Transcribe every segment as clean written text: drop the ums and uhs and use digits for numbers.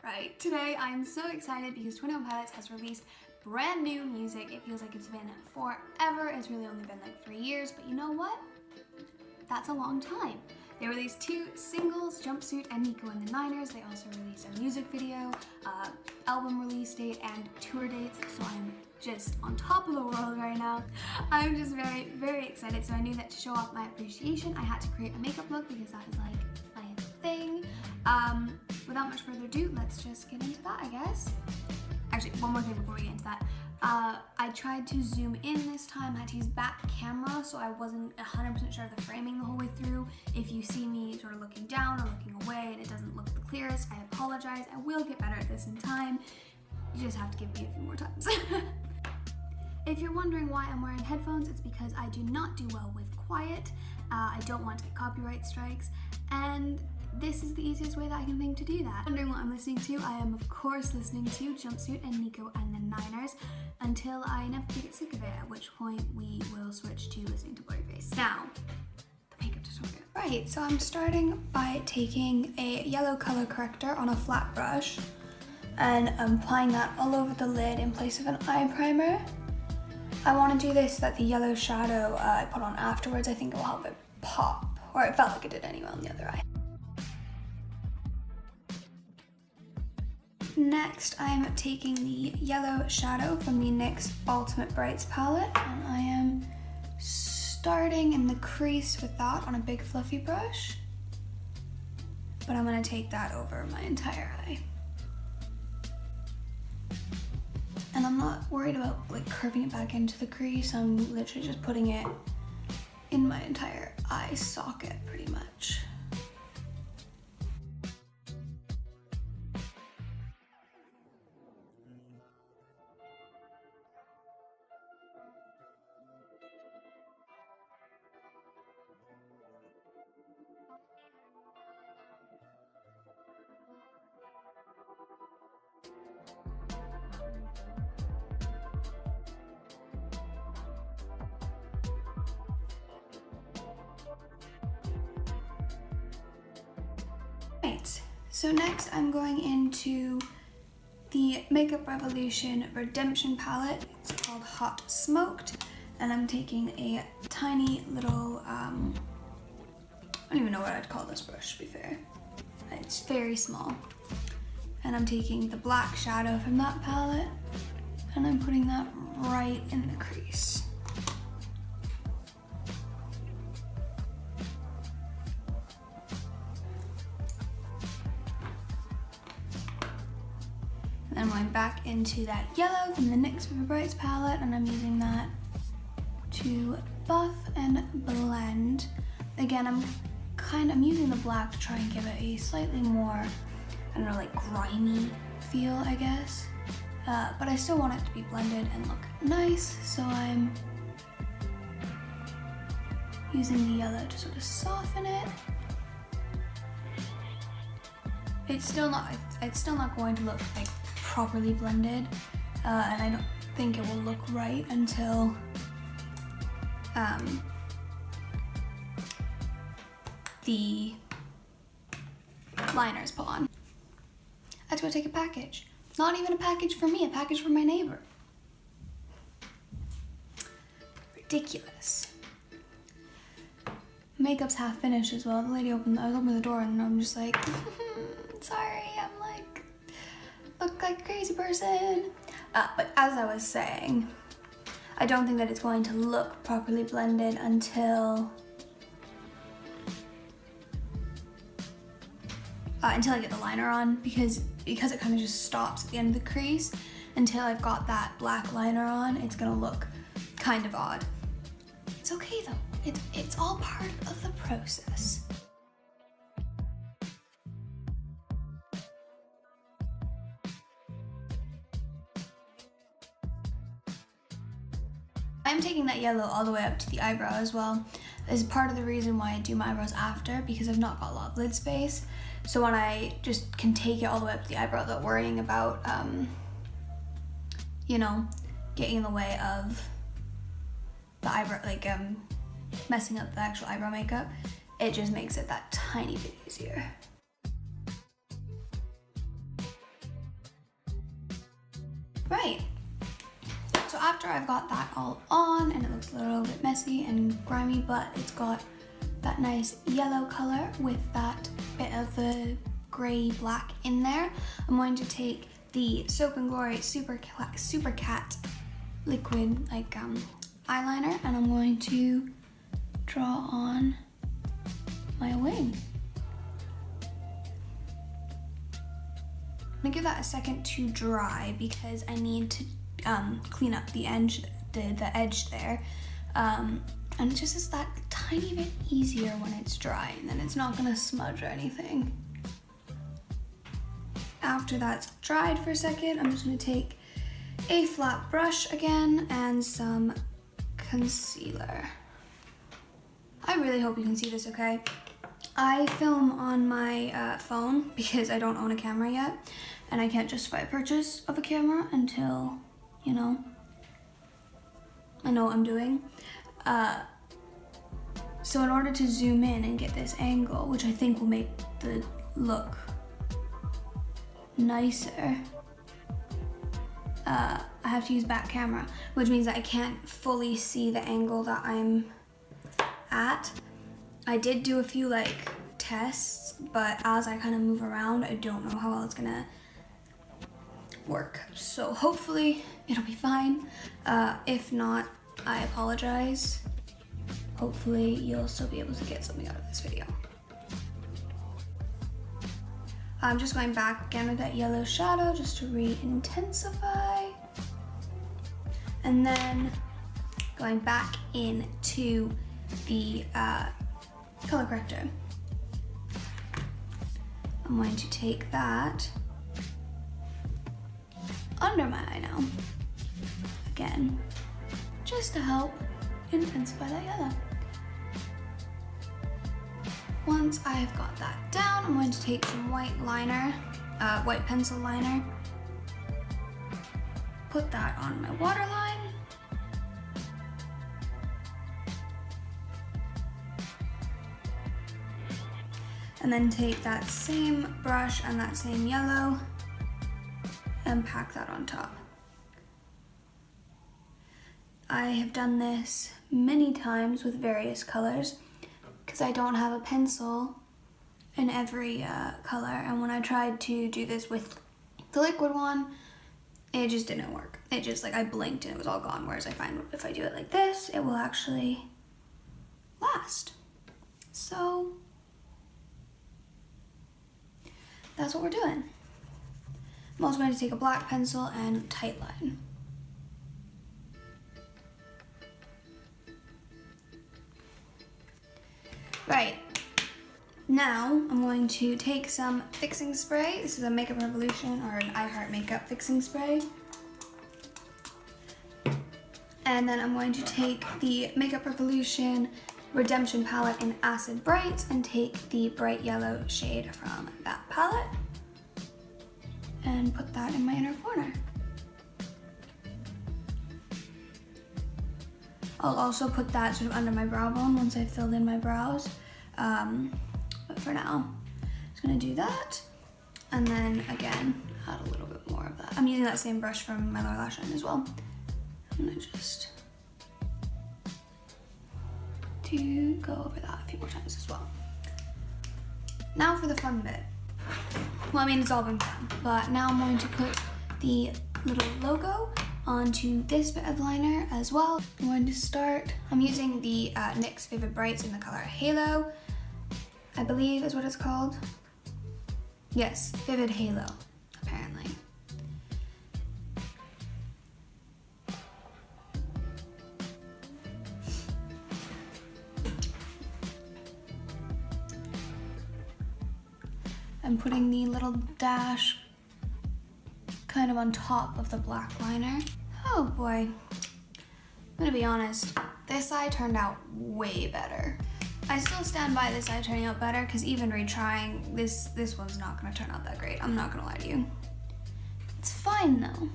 Alright, today I'm so excited because 21 Pilots has released brand new music. It feels like it's been forever. It's really only been like 3 years, but you know what? That's a long time. They released 2 singles, Jumpsuit and Nico and the Niners. They also released a music video, album release date, and tour dates. So I'm just on top of the world right now. I'm just very, very excited. So I knew that to show off my appreciation, I had to create a makeup look because that is like my thing. Without much further ado, let's just get into that, I guess. Actually, one more thing before we get into that. I tried to zoom in this time. I had to use back camera, so I wasn't 100% sure of the framing the whole way through. If you see me sort of looking down or looking away and it doesn't look the clearest, I apologize. I will get better at this in time. You just have to give me a few more times. If you're wondering why I'm wearing headphones, it's because I do not do well with quiet. I don't want to get copyright strikes, and this is the easiest way that I can think to do that. Wondering what I'm listening to? I am of course listening to Jumpsuit and Nico and the Niners until I inevitably get sick of it, at which point we will switch to listening to Blurry Face. Now, the makeup tutorial. Right, so I'm starting by taking a yellow color corrector on a flat brush and I'm applying that all over the lid in place of an eye primer. I want to do this so that the yellow shadow I put on afterwards, I think it will help it pop, or it felt like it did anyway on the other eye. Next, I'm taking the yellow shadow from the NYX Ultimate Brights palette, and I am starting in the crease with that on a big fluffy brush, but I'm going to take that over my entire eye. And I'm not worried about like curving it back into the crease. I'm literally just putting it in my entire eye socket pretty much. Right, so next I'm going into the Makeup Revolution Redemption palette. It's called Hot Smoked, and I'm taking a tiny little, I don't even know what I'd call this brush, to be fair. It's very small. And I'm taking the black shadow from that palette, and I'm putting that right in the crease. I'm going back into that yellow from the NYX Brights palette, and I'm using that to buff and blend. Again, I'm using the black to try and give it a slightly more, I don't know, like grimy feel, I guess. But I still want it to be blended and look nice, so I'm using the yellow to sort of soften it. It's still not going to look like properly blended, and I don't think it will look right until the liner's put on. I had to go take a package. Not even a package for me, a package for my neighbor. Ridiculous. Makeup's half finished as well. The lady I was opening the door and I'm just like, sorry, I'm like, look like a crazy person. But as I was saying, I don't think that it's going to look properly blended until I get the liner on, because it kind of just stops at the end of the crease. Until I've got that black liner on, it's gonna look kind of odd. It's okay though, it's all part of the process. I'm taking that yellow all the way up to the eyebrow as well. This is part of the reason why I do my eyebrows after, because I've not got a lot of lid space. So when I just can take it all the way up to the eyebrow without worrying about, you know, getting in the way of the eyebrow, like messing up the actual eyebrow makeup, it just makes it that tiny bit easier. Right. So after I've got that all on, and it looks a little bit messy and grimy, but it's got that nice yellow color with that bit of the gray black in there, I'm going to take the Soap & Glory Supercat liquid eyeliner, and I'm going to draw on my wing. I'm gonna give that a second to dry because I need to clean up the edge there, and it just is that tiny bit easier when it's dry, and then it's not gonna smudge or anything. After that's dried for a second, I'm just gonna take a flat brush again and some concealer. I really hope you can see this okay. I film on my phone because I don't own a camera yet, and I can't justify a purchase of a camera until, you know, I know what I'm doing. So in order to zoom in and get this angle, which I think will make the look nicer, I have to use back camera, which means that I can't fully see the angle that I'm at. I did do a few tests, but as I kind of move around, I don't know how well it's gonna work. So hopefully it'll be fine. If not, I apologize. Hopefully you'll still be able to get something out of this video. I'm just going back again with that yellow shadow just to re-intensify. And then going back into the color corrector. I'm going to take that under my eye now. Again, just to help intensify that yellow. Once I've got that down, I'm going to take some white liner, white pencil liner, put that on my waterline, and then take that same brush and that same yellow and pack that on top. I have done this many times with various colors because I don't have a pencil in every color, and when I tried to do this with the liquid one, it just didn't work. It just, I blinked and it was all gone, whereas I find if I do it like this, it will actually last. So that's what we're doing. I'm also going to take a black pencil and tight line. Right, now I'm going to take some fixing spray. This is a Makeup Revolution or an I Heart Makeup fixing spray. And then I'm going to take the Makeup Revolution Redemption palette in Acid Bright and take the bright yellow shade from that palette and put that in my inner corner. I'll also put that sort of under my brow bone once I've filled in my brows. But for now, I'm just gonna do that. And then again, add a little bit more of that. I'm using that same brush from my lower lash line as well. I'm gonna just to go over that a few more times as well. Now for the fun bit. Well, I mean, it's all been fun, but now I'm going to put the little logo onto this bit of liner as well. I'm going to start, I'm using the NYX Vivid Brights in the color Halo, I believe is what it's called. Yes, Vivid Halo, apparently. I'm putting the little dash kind of on top of the black liner. Oh boy, I'm gonna be honest, this eye turned out way better. I still stand by this eye turning out better because even retrying, this one's not gonna turn out that great. I'm not gonna lie to you. It's fine though.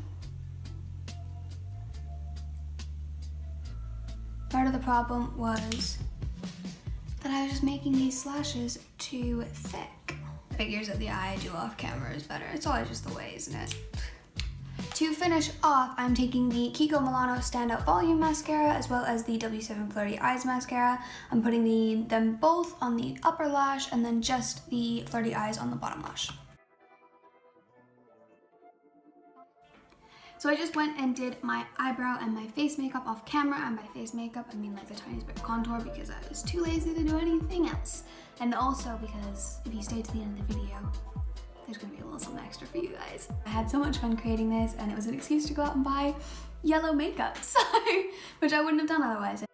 Part of the problem was that I was just making these slashes too thick. Figures that the eye I do off camera is better. It's always just the way, isn't it? to finish off, I'm taking the Kiko Milano Standout Volume Mascara as well as the W7 Flirty Eyes Mascara. I'm putting them both on the upper lash and then just the Flirty Eyes on the bottom lash. So I just went and did my eyebrow and my face makeup off camera, and by face makeup I mean like the tiniest bit of contour because I was too lazy to do anything else. And also because if you stay to the end of the video, there's gonna be a little something extra for you guys. I had so much fun creating this and it was an excuse to go out and buy yellow makeup, so, which I wouldn't have done otherwise.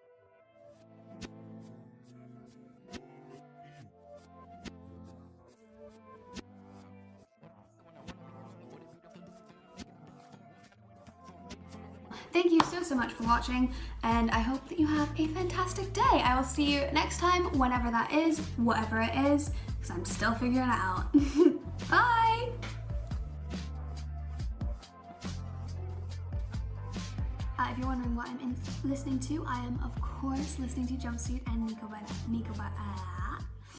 Thank you so much for watching, and I hope that you have a fantastic day. I will see you next time, whenever that is, whatever it is, because I'm still figuring it out. Bye! If you're wondering what I'm listening to, I am of course listening to Jumpsuit and Nico by